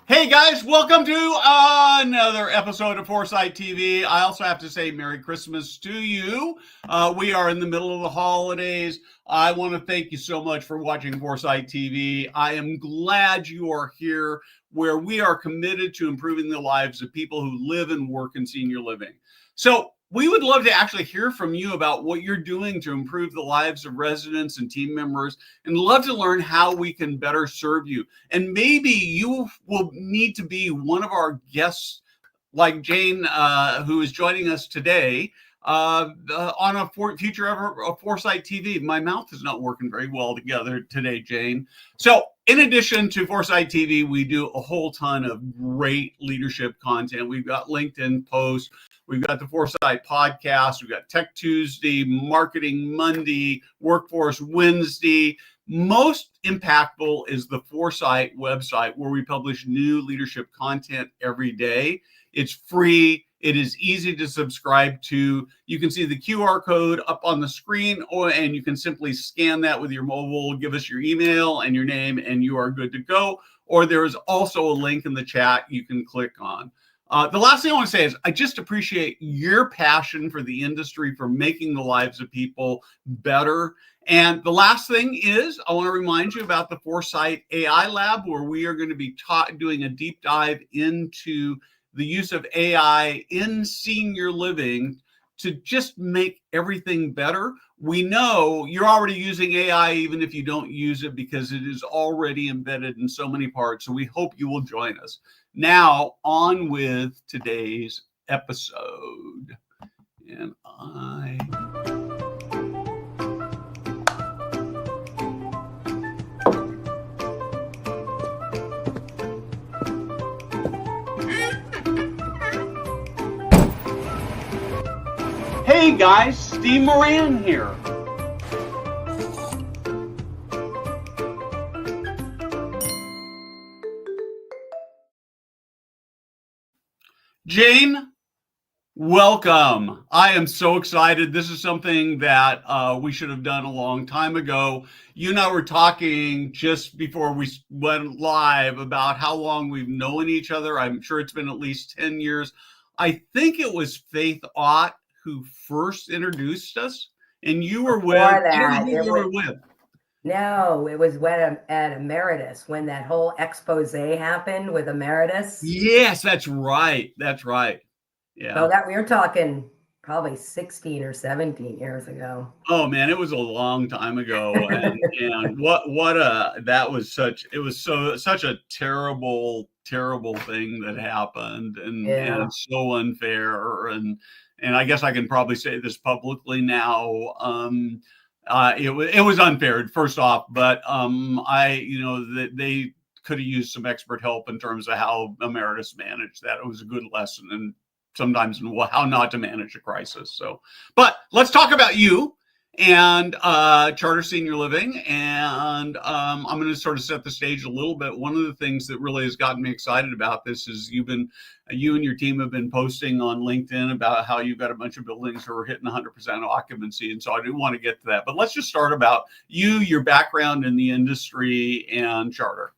Hey guys, welcome to another episode of Foresight TV. I also have to say Merry Christmas to you. We are in the middle of the holidays. I want to thank you so much for watching Foresight TV. I am glad you are here where we are committed to improving the lives of people who live and work in senior living. So we would love to actually hear from you about what you're doing to improve the lives of residents and team members, and love to learn how we can better serve you. And maybe you will need to be one of our guests, like Jayne, who is joining us today on a future ever of Foresight TV. My mouth is not working very well together today, Jayne. So, in addition to Foresight TV, we do a whole ton of great leadership content. We've got LinkedIn posts. We've got the Foresight podcast. We've got Tech Tuesday, Marketing Monday, Workforce Wednesday. Most impactful is the Foresight website, where we publish new leadership content every day. It's free. It is easy to subscribe to. You can see the QR code up on the screen, and you can simply scan that with your mobile, give us your email and your name, and you are good to go. Or there is also a link in the chat you can click on. The last thing I want to say is I just appreciate your passion for the industry, for making the lives of people better. And the last thing is I want to remind you about the Foresight AI Lab, where we are going to be doing a deep dive into the use of AI in senior living to just make everything better. We know you're already using AI, even if you don't use it, because it is already embedded in so many parts. So we hope you will join us. Now, on with today's episode. And Hey guys, Steve Moran here. Jayne, welcome. I am so excited. This is something that we should have done a long time ago. You and I were talking just before we went live about how long we've known each other. I'm sure it's been at least 10 years. I think it was Faith Ott who first introduced us, and you were with. No, it was when at Emeritus, when that whole expose happened with Emeritus. Yes, that's right. That's right. Yeah. So that we were talking probably 16 or 17 years ago. Oh man, it was a long time ago. And that was such a terrible thing that happened, and so unfair. And I guess I can probably say this publicly now. It was unfair, first off, but they could have used some expert help in terms of how Emeritus managed that. It was a good lesson, and sometimes in how not to manage a crisis. So, but let's talk about you and Charter Senior Living, and I'm going to sort of set the stage a little bit. One of the things that really has gotten me excited about this is you and your team have been posting on LinkedIn about how you've got a bunch of buildings who are hitting 100% occupancy, and so I do want to get to that. But let's just start about you, your background in the industry, and Charter.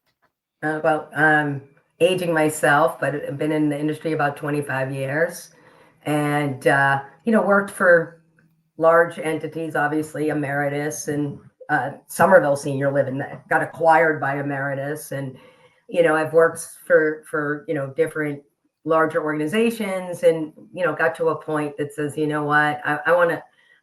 Aging myself, but I've been in the industry about 25 years, and worked for large entities, obviously Emeritus and Somerville Senior Living that got acquired by Emeritus, and I've worked for different larger organizations, and got to a point that says, you know what, I want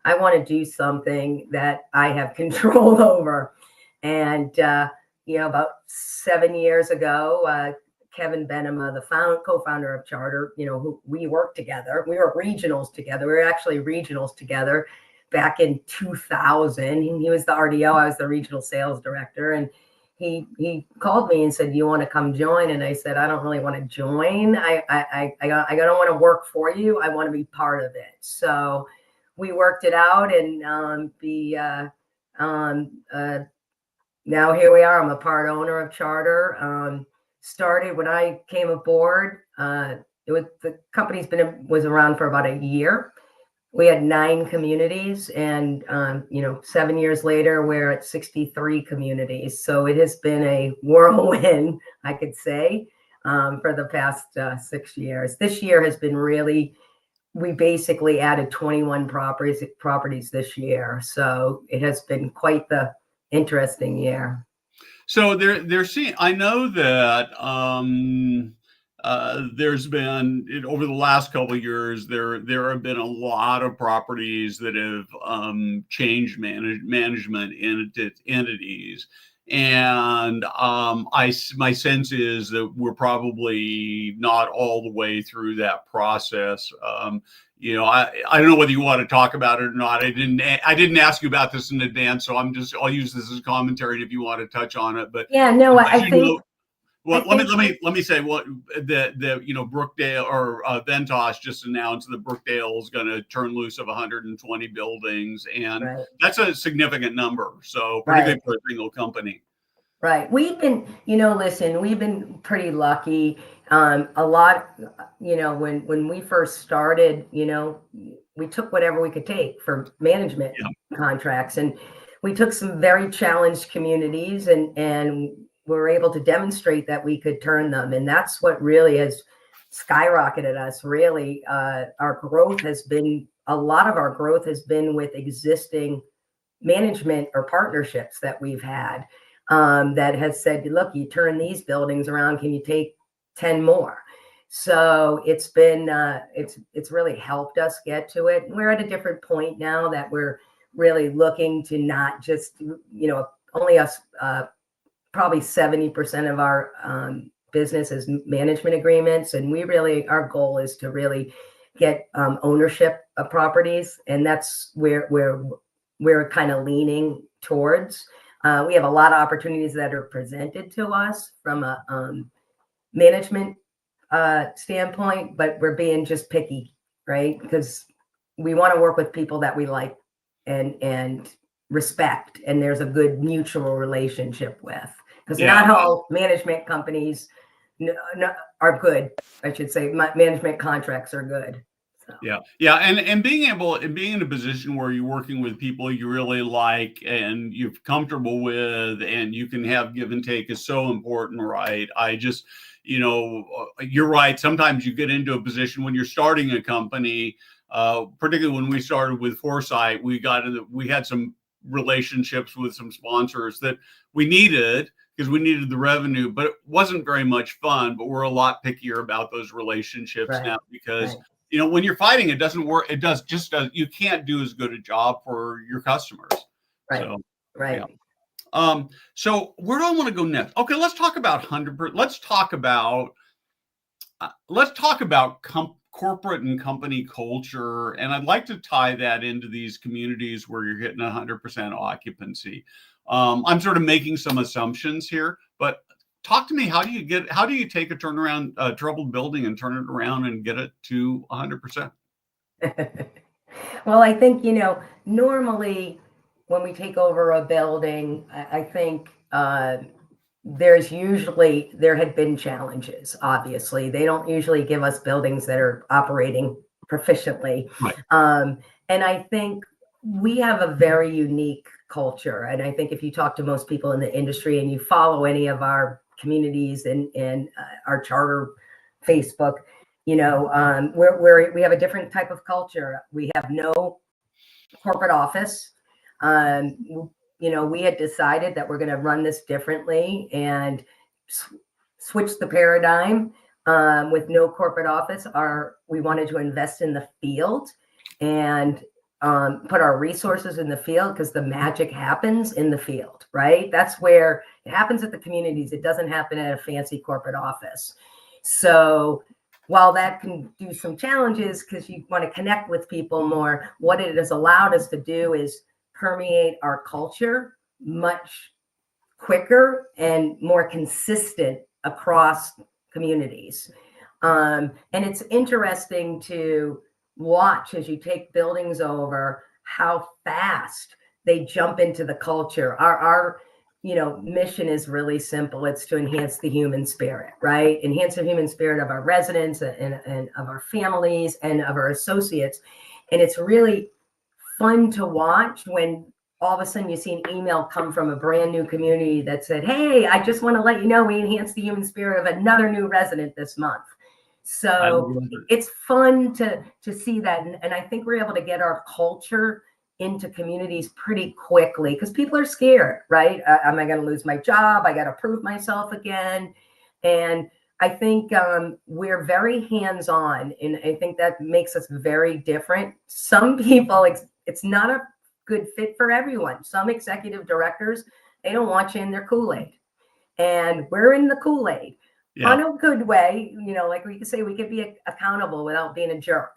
to do something that I have control over, and about 7 years ago, Kevin Benema, the co-founder of Charter, who we worked together. We were regionals together. We were actually regionals together back in 2000. He was the RDO. I was the regional sales director. And he called me and said, "You want to come join?" And I said, "I don't really want to join. I don't want to work for you. I want to be part of it." So we worked it out, and now here we are. I'm a part owner of Charter. Started when I came aboard. The company's was around for about a year. We had 9 communities, and 7 years later, we're at 63 communities. So it has been a whirlwind, I could say. for the past 6 years. This year has been really, we basically added 21 properties this year. So it has been quite the interesting year. So they're seeing. I know that there's been over the last couple of years there have been a lot of properties that have changed management entities, and my sense is that we're probably not all the way through that process. I don't know whether you want to talk about it or not. I didn't ask you about this in advance, so I'll use this as commentary if you want to touch on it. But yeah, no, I think. Well, let me say what the Brookdale or Ventas just announced that Brookdale is going to turn loose of 120 buildings, and Right. that's a significant number. So particularly for a single company. Right. We've been, listen, we've been pretty lucky. A lot, when we first started, we took whatever we could take for management contracts, and we took some very challenged communities and we were able to demonstrate that we could turn them. And that's what really has skyrocketed us. Really, our growth has been, a lot of our growth has been with existing management or partnerships that we've had. That has said, look, you turn these buildings around, can you take 10 more? So it's been, it's really helped us get to it. We're at a different point now that we're really looking to not just, only us, probably 70% of our business is management agreements. And our goal is to really get ownership of properties. And that's where we're kind of leaning towards. We have a lot of opportunities that are presented to us from a management standpoint, but we're being just picky, right? Because we want to work with people that we like and respect, and there's a good mutual relationship with. Because not all management companies are good. I should say management contracts are good. So. Yeah, and being in a position where you're working with people you really like and you're comfortable with, and you can have give and take is so important, right? You're right. Sometimes you get into a position when you're starting a company, particularly when we started with Foresight, we had some relationships with some sponsors that we needed because we needed the revenue, but it wasn't very much fun. But we're a lot pickier about those relationships now because. Right. When you're fighting, it doesn't work. You can't do as good a job for your customers. Right. So, right. Yeah. So where do I want to go next? Okay, let's talk about 100%. Let's talk about corporate and company culture. And I'd like to tie that into these communities where you're hitting 100% occupancy. I'm sort of making some assumptions here, but talk to me. How do you take a troubled building and turn it around and get it to 100%? Well, I think, normally when we take over a building, I think there had been challenges. Obviously, they don't usually give us buildings that are operating proficiently. Right. And I think we have a very unique culture. And I think if you talk to most people in the industry and you follow any of our communities and our charter Facebook, we have a different type of culture. We have no corporate office. We had decided that we're going to run this differently and switch the paradigm with no corporate office. We wanted to invest in the field and put our resources in the field because the magic happens in the field, right? That's where it happens at the communities. It doesn't happen at a fancy corporate office. So while that can do some challenges because you want to connect with people more, what it has allowed us to do is permeate our culture much quicker and more consistent across communities. And it's interesting to watch as you take buildings over how fast they jump into the culture. Our mission is really simple. It's to enhance the human spirit, right? Enhance the human spirit of our residents and of our families and of our associates. And it's really fun to watch when all of a sudden you see an email come from a brand new community that said, hey, I just want to let you know we enhanced the human spirit of another new resident this month. So it's fun to see that. And I think we're able to get our culture into communities pretty quickly because people are scared, right? Am I going to lose my job? I got to prove myself again. And I think we're very hands-on, and I think that makes us very different. Some people, it's not a good fit for everyone. Some executive directors, they don't want you in their Kool-Aid. And we're in the Kool-Aid on a good way. Like we could say, we could be accountable without being a jerk.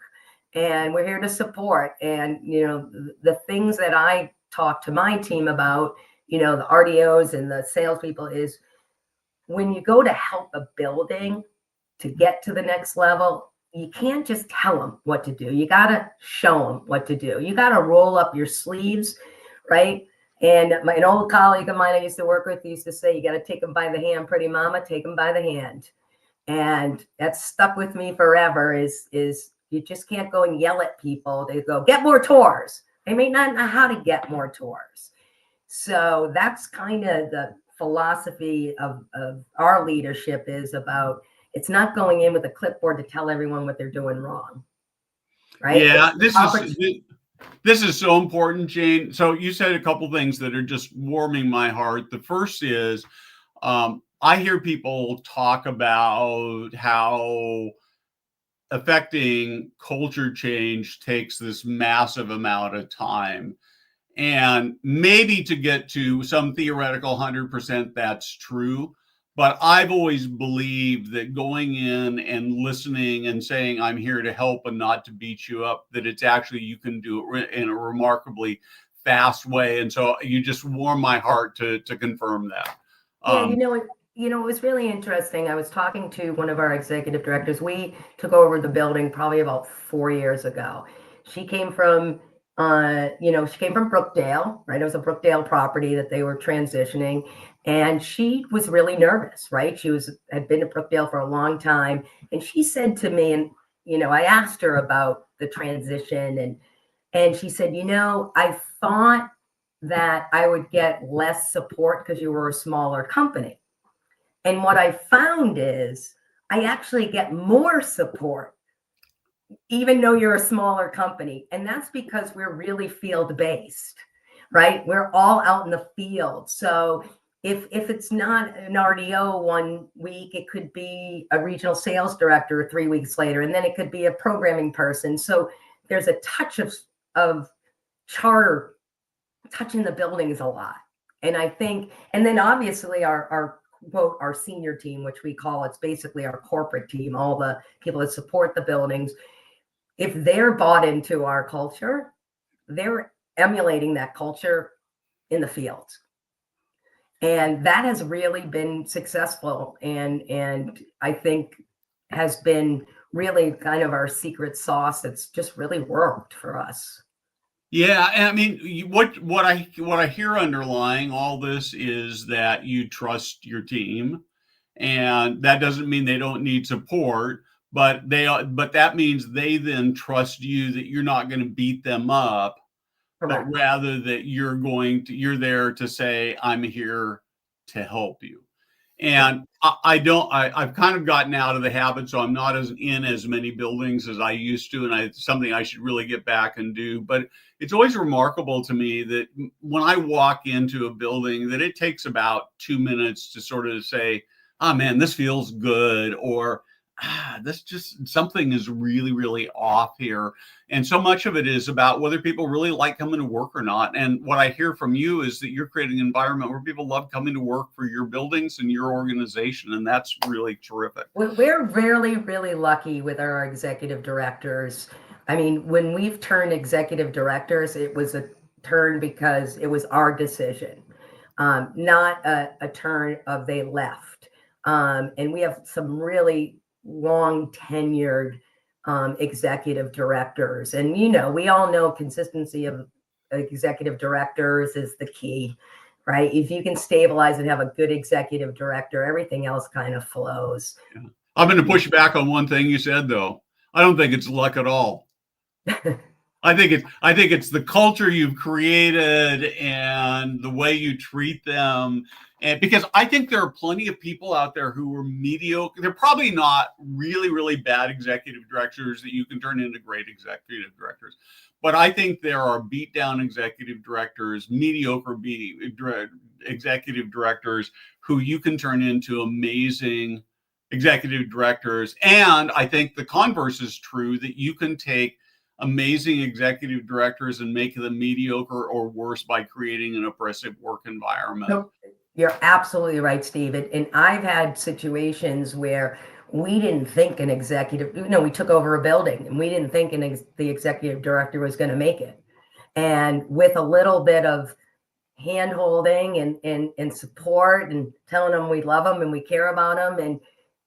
And we're here to support. And, the things that I talk to my team about, the RDOs and the salespeople is when you go to help a building to get to the next level, you can't just tell them what to do. You got to show them what to do. You got to roll up your sleeves, right? And an old colleague of mine I used to work with used to say, you got to take them by the hand, pretty mama, take them by the hand. And that's stuck with me forever is you just can't go and yell at people. They go, get more tours. They may not know how to get more tours. So that's kind of the philosophy of our leadership is about, it's not going in with a clipboard to tell everyone what they're doing wrong. Right? Yeah, this is so important, Jayne. So you said a couple things that are just warming my heart. The first is I hear people talk about how affecting culture change takes this massive amount of time. And maybe to get to some theoretical 100%, that's true. But I've always believed that going in and listening and saying, I'm here to help and not to beat you up, that it's actually, you can do it in a remarkably fast way. And so you just warm my heart to confirm that. Yeah, it was really interesting. I was talking to one of our executive directors. We took over the building probably about 4 years ago. She came from Brookdale, right? It was a Brookdale property that they were transitioning. And she was really nervous, right? She had been to Brookdale for a long time. And she said to me, and, I asked her about the transition and she said, I thought that I would get less support because you were a smaller company. And what I found is I actually get more support even though you're a smaller company. And that's because we're really field-based, right? We're all out in the field. So if it's not an RDO 1 week, it could be a regional sales director 3 weeks later, and then it could be a programming person. So there's a touch of charter touching the buildings a lot. And I think, and then obviously our quote, our senior team, which we call, it's basically our corporate team, all the people that support the buildings. If they're bought into our culture, they're emulating that culture in the field. And that has really been successful. And I think has been really kind of our secret sauce that's just really worked for us. Yeah, and I mean, what I hear underlying all this is that you trust your team, and that doesn't mean they don't need support, but that means they then trust you that you're not going to beat them up, Correct. but rather that you're there to say, I'm here to help you. And I've kind of gotten out of the habit, so I'm not in as many buildings as I used to, and it's something I should really get back and do. But it's always remarkable to me that when I walk into a building, that it takes about 2 minutes to sort of say, oh man, this feels good, or this just, something is really, really off here. And so much of it is about whether people really like coming to work or not. And what I hear from you is that you're creating an environment where people love coming to work for your buildings and your organization. And that's really terrific. We're really, really lucky with our executive directors. I mean, when we've turned executive directors, it was a turn because it was our decision, not a turn of they left. And we have some really long tenured executive directors. And, we all know consistency of executive directors is the key, right? If you can stabilize and have a good executive director, everything else kind of flows. I'm going to push back on one thing you said, though. I don't think it's luck at all. I think it's the culture you've created and the way you treat them. And because I think there are plenty of people out there who are mediocre. They're probably not really, really bad executive directors that you can turn into great executive directors. But I think there are beat down executive directors, mediocre executive directors who you can turn into amazing executive directors. And I think the converse is true, that you can take amazing executive directors and make them mediocre or worse by creating an oppressive work environment. Nope. You're absolutely right, Steve. And I've had situations where we didn't think an executive, we took over a building and we didn't think the executive director was going to make it. And with a little bit of hand holding and support and telling them we love them and we care about them, and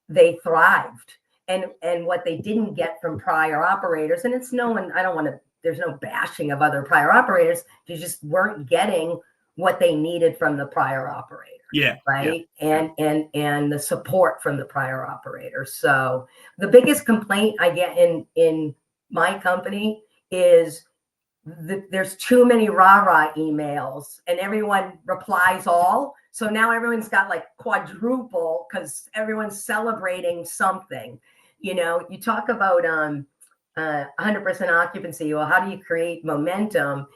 they thrived. And what they didn't get from prior operators, and it's no one, I don't want to, there's no bashing of other prior operators, they just weren't getting what they needed from the prior operator. Yeah. Right. Yeah. And the support from the prior operator. So the biggest complaint I get in my company is there's too many rah-rah emails and everyone replies all. So now everyone's got like quadruple because everyone's celebrating something. You talk about 100% occupancy. Well, how do you create momentum?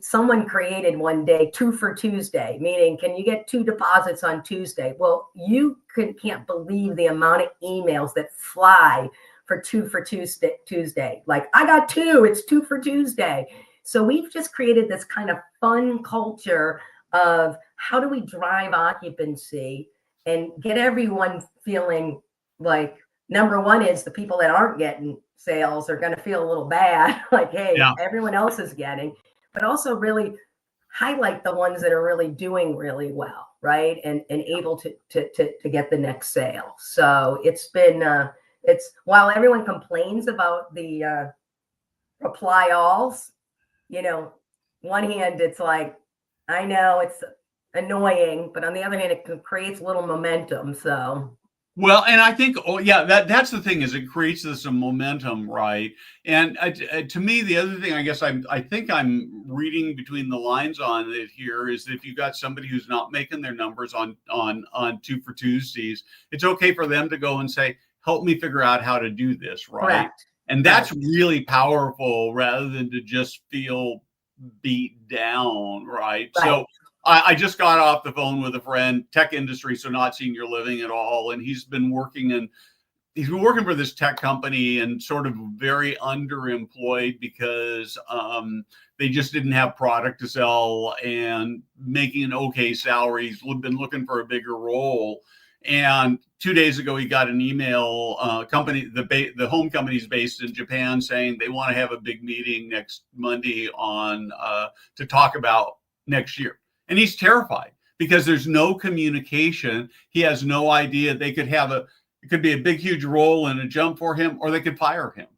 Someone created one day 2 for Tuesday, meaning can you get 2 deposits on Tuesday? Well, you can't believe the amount of emails that fly for 2 for Tuesday. Like, I got 2, it's 2 for Tuesday. So we've just created this kind of fun culture of how do we drive occupancy and get everyone feeling like, number one is the people that aren't getting sales are going to feel a little bad, like, hey, yeah, everyone else is getting, but also really highlight the ones that are really doing really well, right? And able to get the next sale. So it's been, while everyone complains about the reply alls, one hand, it's like, I know it's annoying, but on the other hand, it creates a little momentum. So. Well, and I think, that's the thing, is it creates this momentum, right? And to me, the other thing, I guess I think I'm reading between the lines on it here, is that if you got somebody who's not making their numbers on 2 for Tuesdays, it's okay for them to go and say, help me figure out how to do this, right? Correct. And that's really powerful, rather than to just feel beat down, right? So I just got off the phone with a friend, tech industry, so not senior living at all. And he's been working for this tech company and sort of very underemployed because they just didn't have product to sell and making an okay salary. He's been looking for a bigger role. And 2 days ago, he got an email, the home company's based in Japan, saying they want to have a big meeting next Monday to talk about next year. And he's terrified because there's no communication. He has no idea. It could be a big, huge role and a jump for him, or they could fire him.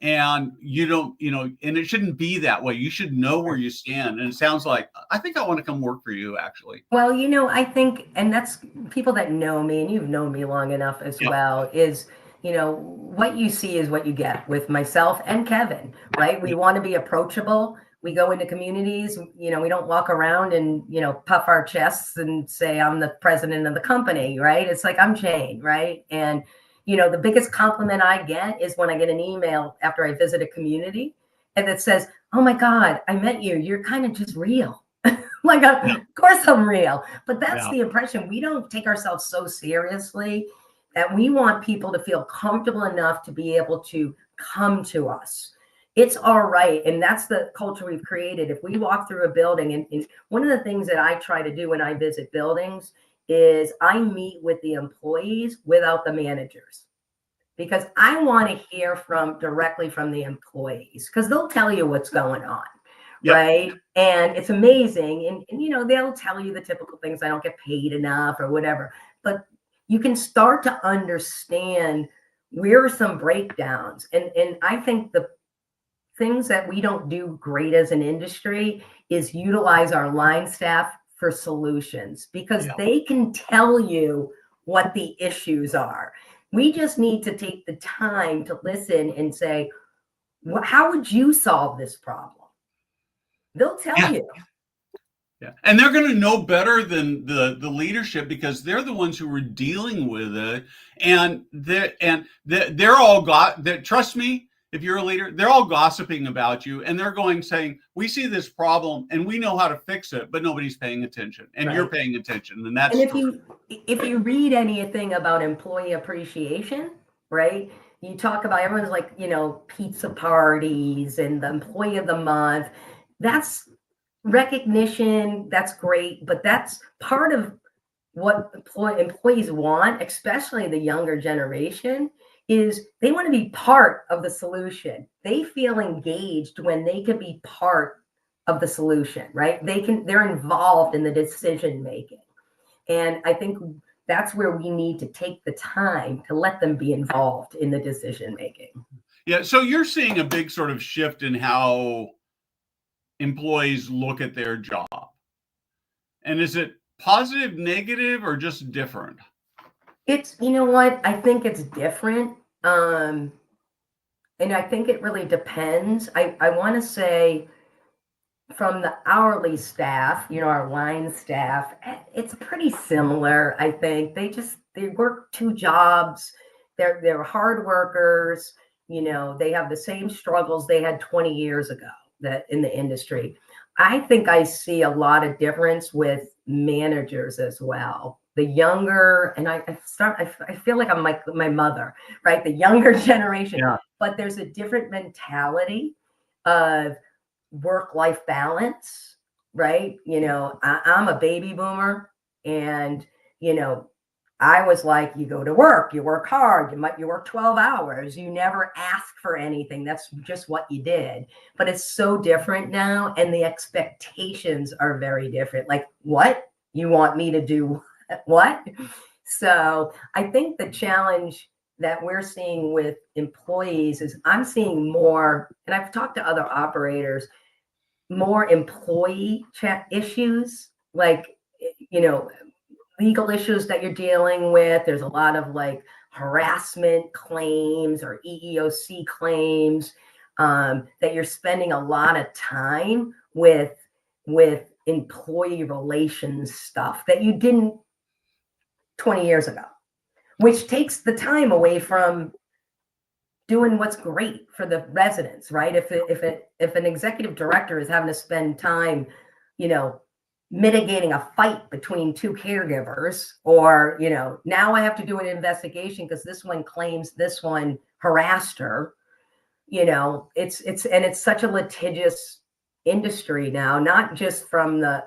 And and it shouldn't be that way. You should know where you stand. And it sounds like, I think I want to come work for you, actually. Well, I think, and that's people that know me, and you've known me long enough as well, is, what you see is what you get with myself and Kevin, right? We want to be approachable. We go into communities, we don't walk around and, puff our chests and say, I'm the president of the company, right? It's like, I'm Jayne, right? And, the biggest compliment I get is when I get an email after I visit a community and that says, oh my God, I met you. You're kind of just real. Like, of course I'm real. But that's the impression. We don't take ourselves so seriously that we want people to feel comfortable enough to be able to come to us. It's all right. And that's the culture we've created. If we walk through a building, and one of the things that I try to do when I visit buildings is I meet with the employees without the managers, because I want to hear directly from the employees, because they'll tell you what's going on. Yep. Right. And it's amazing. And they'll tell you the typical things. I don't get paid enough or whatever, but you can start to understand where are some breakdowns. And I think the things that we don't do great as an industry is utilize our line staff for solutions, because they can tell you what the issues are. We just need to take the time to listen and say, How would you solve this problem? They'll tell you. Yeah, and they're going to know better than the leadership because they're the ones who are dealing with it, and they're all got that. Trust me, if you're a leader, they're all gossiping about you, and they're going saying, "We see this problem, and we know how to fix it, but nobody's paying attention, and Right. you're paying attention, and that's And true." if you read anything about employee appreciation, right? You talk about everyone's like, pizza parties and the employee of the month. That's recognition, that's great, but that's part of what employees want, especially the younger generation, is they want to be part of the solution. They feel engaged when they can be part of the solution, right? They're involved in the decision making. And I think that's where we need to take the time to let them be involved in the decision making. Yeah, so you're seeing a big sort of shift in how employees look at their job. And is it positive, negative, or just different? It's, you know what? I think it's different. And I think it really depends. I want to say from the hourly staff, our line staff, it's pretty similar. I think they work two jobs. They're hard workers. They have the same struggles they had 20 years ago that in the industry. I think I see a lot of difference with managers as well. The younger, and I feel like I'm like my mother, right? The younger generation, Yeah. But there's a different mentality of work-life balance, right? I'm a baby boomer, and I was like, you go to work, you work hard, you work 12 hours, you never ask for anything. That's just what you did. But it's so different now, and the expectations are very different. Like, what? You want me to do what? So I think the challenge that we're seeing with employees is I'm seeing more, and I've talked to other operators, more employee chat issues, like, legal issues that you're dealing with. There's a lot of like harassment claims or EEOC claims, that you're spending a lot of time with employee relations stuff that you didn't 20 years ago, which takes the time away from doing what's great for the residents, right? If an executive director is having to spend time, mitigating a fight between two caregivers, or now I have to do an investigation because this one claims this one harassed her. It's such a litigious industry now, not just from the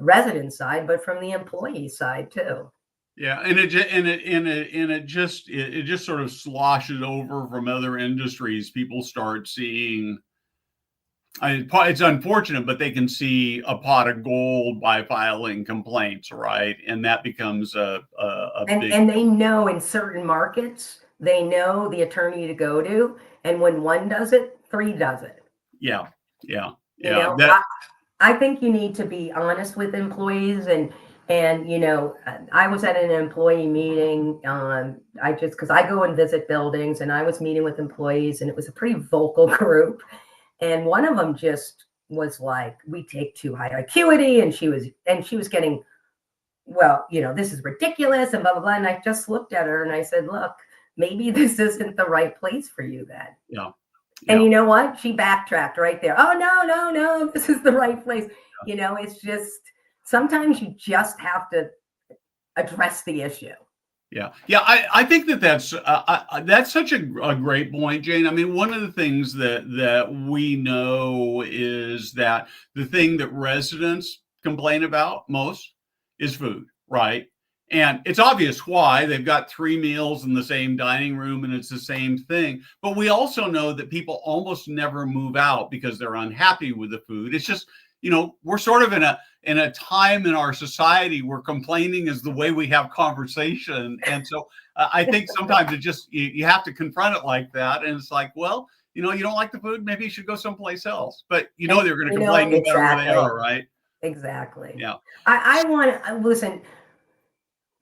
resident side, but from the employee side too. Yeah, and it just sort of sloshes over from other industries. People start seeing. It's unfortunate, but they can see a pot of gold by filing complaints, right? And that becomes a big. And they know in certain markets, they know the attorney to go to, and when one does it, three does it. Yeah. I think you need to be honest with employees, and I was at an employee meeting. Because I go and visit buildings, and I was meeting with employees, and it was a pretty vocal group. And one of them just was like, we take too high acuity. And she was getting, well, this is ridiculous and blah, blah, blah. And I just looked at her and I said, look, maybe this isn't the right place for you then. Yeah. And you know what? She backtracked right there. Oh, no, this is the right place. Yeah. It's just, sometimes you just have to address the issue. Yeah. I think that's such a great point, Jayne. I mean, one of the things that we know is that the thing that residents complain about most is food, right? And it's obvious why. They've got 3 meals in the same dining room and it's the same thing. But we also know that people almost never move out because they're unhappy with the food. It's just, we're sort of in a time in our society where complaining is the way we have conversation. And so I think sometimes it just, you have to confront it like that. And it's like, well, you don't like the food, maybe you should go someplace else. But they're going to complain no matter where they are, right? Exactly. Yeah. I want to listen.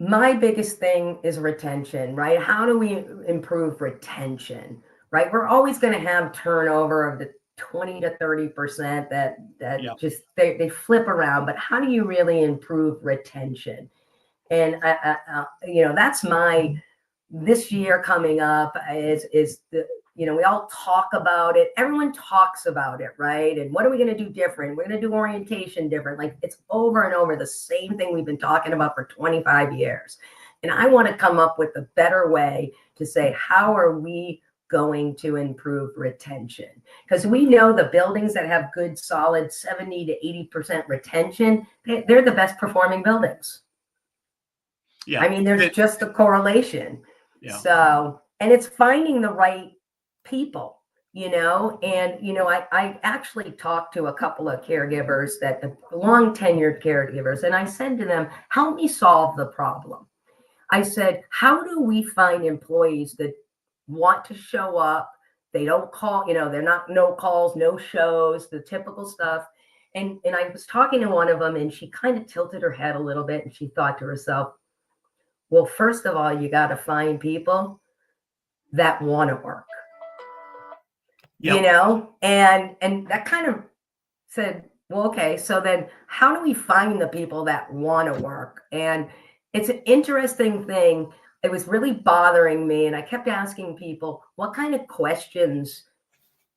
My biggest thing is retention, right? How do we improve retention, right? We're always going to have turnover of the 20 to 30% that Yeah. just they flip around. But how do you really improve retention? And that's my this year coming up is the we all talk about it. Everyone talks about it, right? And what are we going to do different? We're going to do orientation different. Like it's over and over the same thing we've been talking about for 25 years. And I want to come up with a better way to say, how are we going to improve retention? Because we know the buildings that have good, solid 70 to 80% retention, they're the best performing buildings. Yeah. I mean, there's just a correlation. Yeah. So, and it's finding the right people, and, I actually talked to a couple of caregivers that the long tenured caregivers, and I said to them, help me solve the problem. I said, how do we find employees that want to show up? They don't call, they're not no calls, no shows, the typical stuff. And I was talking to one of them and she kind of tilted her head a little bit and she thought to herself, well, first of all, you got to find people that want to work, and that kind of said, well, okay, so then how do we find the people that want to work? And it's an interesting thing. It was really bothering me. And I kept asking people, what kind of questions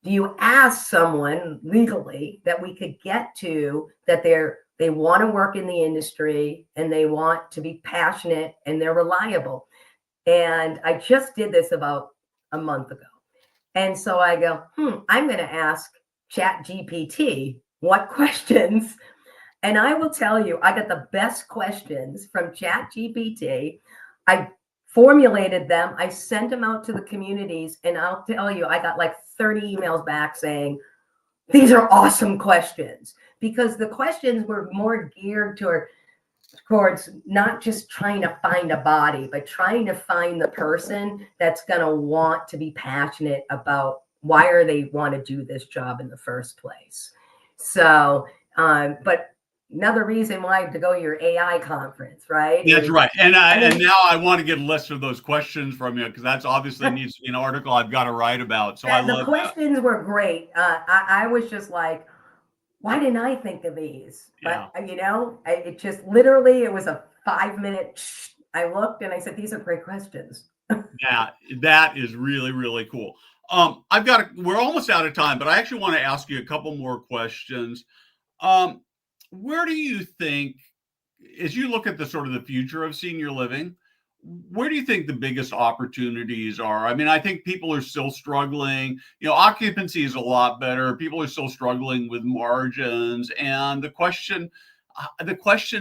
do you ask someone legally that we could get to that they want to work in the industry and they want to be passionate and they're reliable? And I just did this about a month ago. And so I go, I'm going to ask ChatGPT what questions. And I will tell you, I got the best questions from ChatGPT. I formulated them. I sent them out to the communities. And I'll tell you, I got like 30 emails back saying, these are awesome questions. Because the questions were more geared towards not just trying to find a body, but trying to find the person that's going to want to be passionate about why are they want to do this job in the first place. So, but another reason why to go to your AI conference, right? That's right. And now I want to get a list of those questions from you because that's obviously needs to be an article I've got to write about. So I love the questions were great. I was just like, why didn't I think of these? But, it just literally, it was a 5-minute, I looked and I said, these are great questions. Yeah, that is really, really cool. We're almost out of time, but I actually want to ask you a couple more questions. Where do you think, as you look at the sort of the future of senior living, where do you think the biggest opportunities are? I mean, I think people are still struggling. Occupancy is a lot better. People are still struggling with margins. And the question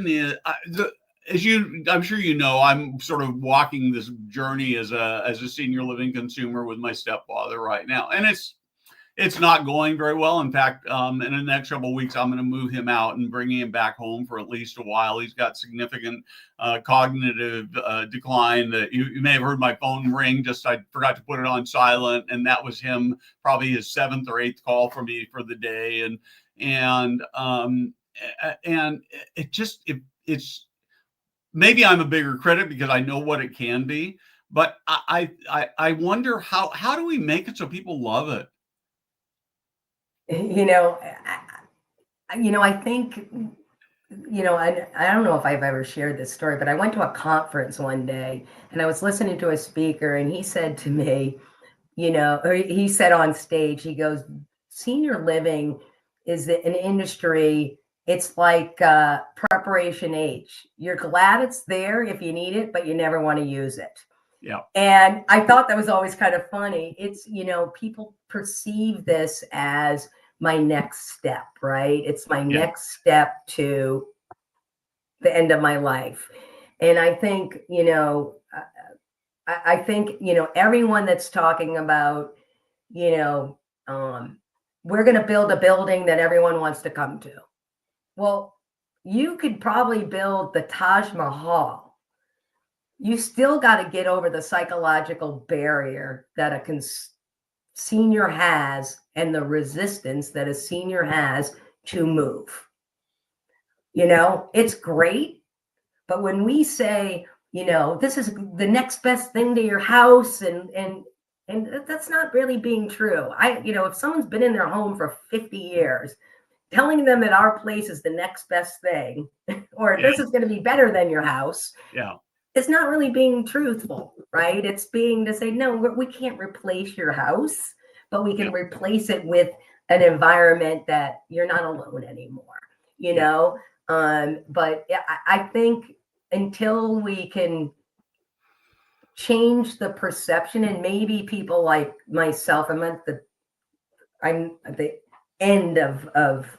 is, I'm sure I'm sort of walking this journey as a senior living consumer with my stepfather right now, and it's not going very well. In fact, in the next couple of weeks, I'm going to move him out and bring him back home for at least a while. He's got significant cognitive decline. That you may have heard my phone ring. I forgot to put it on silent, and that was him, probably his 7th or 8th call for me for the day. And it's maybe I'm a bigger critic because I know what it can be, but I wonder how do we make it so people love it? I think, I don't know if I've ever shared this story, but I went to a conference one day and I was listening to a speaker and he said to me, or he said on stage, he goes, senior living is an industry. It's like preparation H. You're glad it's there if you need it, but you never want to use it. Yeah. And I thought that was always kind of funny. It's, people perceive this as my next step, right? It's my next step to the end of my life. And I think, everyone that's talking about, we're going to build a building that everyone wants to come to. Well, you could probably build the Taj Mahal. You still got to get over the psychological barrier that a senior has and the resistance that a senior has to move. It's great. But when we say, this is the next best thing to your house and And that's not really being true. If someone's been in their home for 50 years, telling them that our place is the next best thing, or Yeah. this is going to be better than your house, Yeah. it's not really being truthful, right? It's being to say, no, we can't replace your house, but we can replace it with an environment that you're not alone anymore, But I think until we can change the perception, and maybe people like myself, I'm at the end of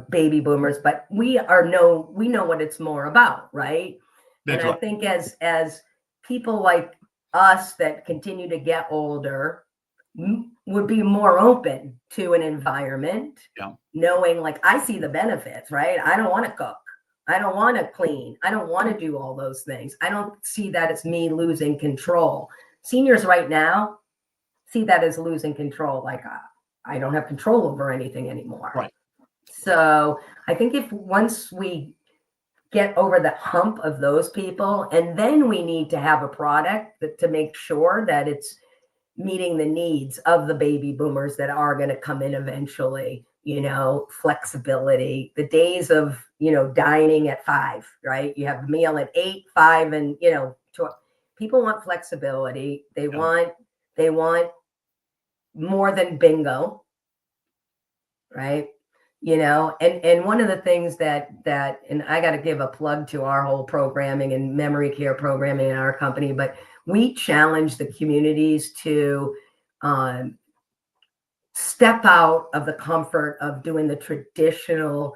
baby boomers, but we know what it's more about, right? That's And I right. think as people like us that continue to get older would be more open to an environment, knowing like I see the benefits, right? I don't want to cook. I don't want to clean. I don't want to do all those things. I don't see that as me losing control. Seniors right now see that as losing control. Like I don't have control over anything anymore. Right. So I think if once we get over the hump of those people, and then we need to have a product to make sure that it's meeting the needs of the baby boomers that are going to come in eventually, flexibility, the days of, dining at 5, right? You have a meal at 8, 5, and, 12. People want flexibility. They want more than bingo, right? And one of the things that and I got to give a plug to our whole programming and memory care programming in our company, but we challenge the communities to step out of the comfort of doing the traditional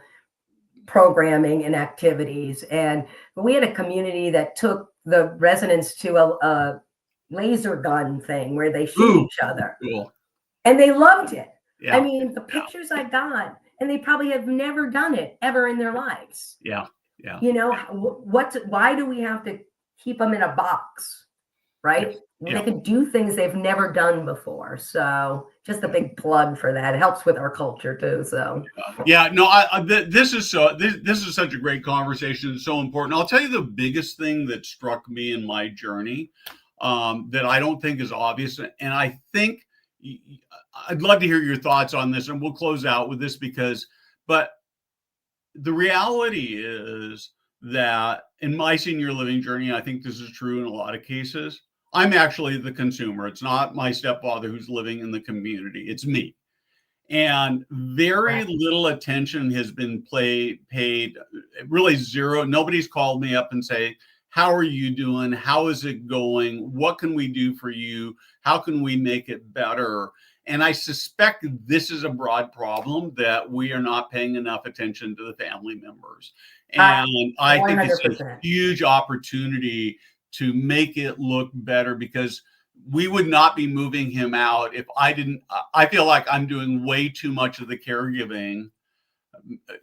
programming and activities. And we had a community that took the residents to a laser gun thing where they shoot each other. Cool. And they loved it. Yeah. I mean, the pictures I got, and they probably have never done it ever in their lives. Yeah. Yeah. Why do we have to keep them in a box, right? Yeah. They can do things they've never done before. So just a big plug for that. It helps with our culture too. So this is such a great conversation. It's so important. I'll tell you the biggest thing that struck me in my journey that I don't think is obvious, and I think I'd love to hear your thoughts on this, and we'll close out with this but the reality is that in my senior living journey, I think this is true in a lot of cases. I'm actually the consumer. It's not my stepfather who's living in the community. It's me. And very little attention has been paid, really zero. Nobody's called me up and say, how are you doing? How is it going? What can we do for you? How can we make it better? And I suspect this is a broad problem that we are not paying enough attention to the family members. And I think it's a huge opportunity to make it look better, because we would not be moving him out if I feel like I'm doing way too much of the caregiving,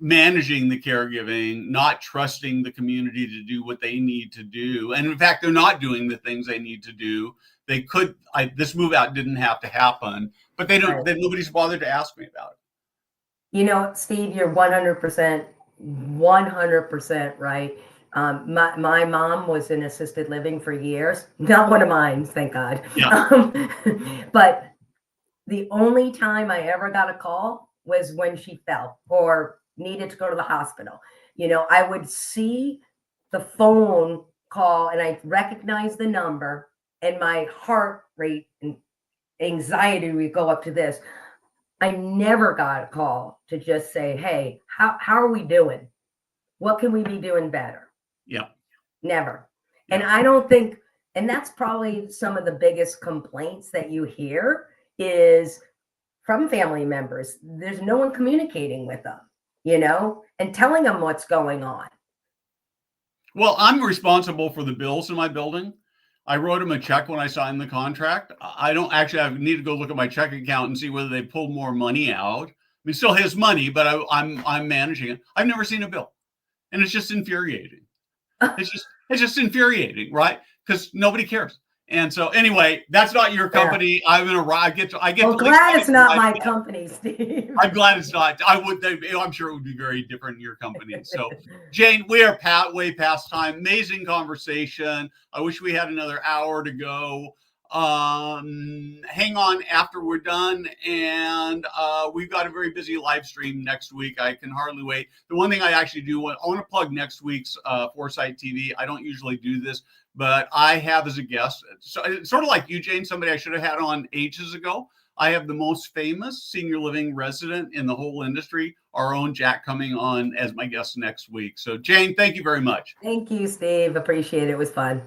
managing the caregiving, not trusting the community to do what they need to do. And in fact, they're not doing the things they need to do. They could, this move out didn't have to happen, but nobody's bothered to ask me about it. Steve, you're 100% right. My mom was in assisted living for years. Not one of mine, thank God. Yeah. But the only time I ever got a call was when she fell or needed to go to the hospital. I would see the phone call and I recognized the number, and my heart rate and anxiety would go up to this. I never got a call to just say, hey, how are we doing? What can we be doing better? Yeah. Never. Yeah. And I don't think, and that's probably some of the biggest complaints that you hear is from family members. There's no one communicating with them, and telling them what's going on. Well, I'm responsible for the bills in my building. I wrote him a check when I signed the contract. I don't actually, I need to go look at my check account and see whether they pulled more money out. I mean, still his money, but I'm managing it. I've never seen a bill, and it's just infuriating. It's just infuriating, right? Because nobody cares. And so, anyway, that's not your company. Yeah. I get. Well, glad it's not my company, Steve. I'm glad it's not. I'm sure it would be very different in your company. So, Jayne, we are way past time. Amazing conversation. I wish we had another hour to go. hang on after we're done. And we've got a very busy live stream next week. I can hardly wait. The one thing I actually do want, I want to plug next week's Foresight TV. I don't usually do this, but I have as a guest, so it's sort of like you, Jayne, somebody I should have had on ages ago. I have the most famous senior living resident in the whole industry, our own Jack, coming on as my guest next week. So, Jayne, thank you very much. Thank you, Steve. Appreciate it. It was fun.